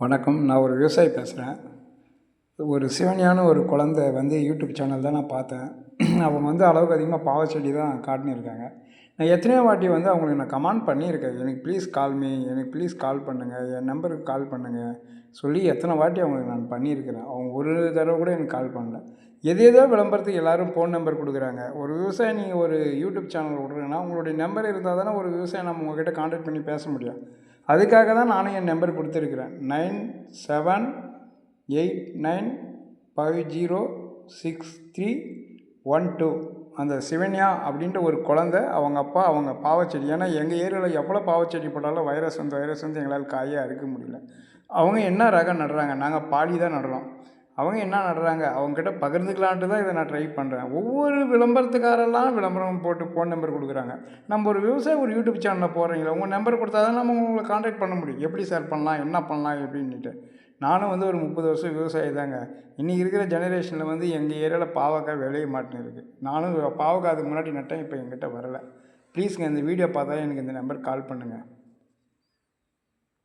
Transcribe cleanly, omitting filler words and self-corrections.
வணக்கம். நான் ஒரு விவசாயி பேசுகிறேன். ஒரு சிவனியான ஒரு குழந்தை வந்து யூடியூப் சேனல் தான் நான் பார்த்தேன். அவங்க வந்து அளவுக்கு அதிகமாக பாவச்செடி தான் காட்டினிருக்காங்க. நான் எத்தனையோ வாட்டி வந்து அவங்களுக்கு நான் கமெண்ட் பண்ணியிருக்கேன். எனக்கு ப்ளீஸ் கால் மீ, எனக்கு ப்ளீஸ் கால் பண்ணுங்கள், என் நம்பருக்கு கால் பண்ணுங்கள் சொல்லி எத்தனை வாட்டி அவங்களுக்கு நான் பண்ணியிருக்கிறேன். அவங்க ஒரு தடவை கூட எனக்கு கால் பண்ணல. எதேதோ விளம்பரத்துக்கு எல்லோரும் ஃபோன் நம்பர் கொடுக்குறாங்க. ஒரு விவசாயி நீங்கள் ஒரு யூடியூப் சேனல் விட்றீங்கன்னா உங்களுடைய நம்பர் இருந்தால் தானே ஒரு விவசாயி நம்ம உங்கள்கிட்ட கான்டாக்ட் பண்ணி பேச முடியும். அதுக்காக தான் நானும் என் நம்பர் கொடுத்துருக்குறேன். 9789506312. அந்த சிவன்யா அப்படின்ற ஒரு குழந்தை, அவங்க அப்பா, அவங்க பாவச்செடி. ஏன்னா எங்கள் ஏரியாவில் எவ்வளோ பாவச்செடி போட்டாலும் வைரஸ் வந்து எங்களால் காயாக அறுக்க முடியல. அவங்க என்ன ரகம் நடுறாங்க, நாங்கள் பாலி தான் நடுறோம். அவங்க என்ன நடுறாங்க, அவங்ககிட்ட பகிர்ந்துக்கலான்ட்டு தான் இதை நான் ட்ரை பண்ணுறேன். ஒவ்வொரு விளம்பரத்துக்காரெல்லாம் விளம்பரம் போட்டு ஃபோன் நம்பர் கொடுக்குறாங்க. நம்ம ஒரு விவசாயி ஒரு யூடியூப் சேனலில் போடுறீங்களா, உங்கள் நம்பர் கொடுத்தா தான் நம்ம உங்களை கான்டாக்ட் பண்ண முடியும். எப்படி சார் பண்ணலாம், என்ன பண்ணலாம் எப்படின்னுட்டு. நானும் வந்து ஒரு 30 வருஷம் விவசாயி தாங்க. இன்றைக்கி இருக்கிற ஜெனரேஷனில் வந்து எங்கள் ஏரியாவில் பாவக்காய் விளைய மாட்டேன்னு இருக்குது. நானும் பாவக்காய் அதுக்கு முன்னாடி நட்டேன், இப்போ என்கிட்ட வரலை. ப்ளீஸுங்க, இந்த வீடியோ பார்த்தா எனக்கு இந்த நம்பர் கால் பண்ணுங்கள்.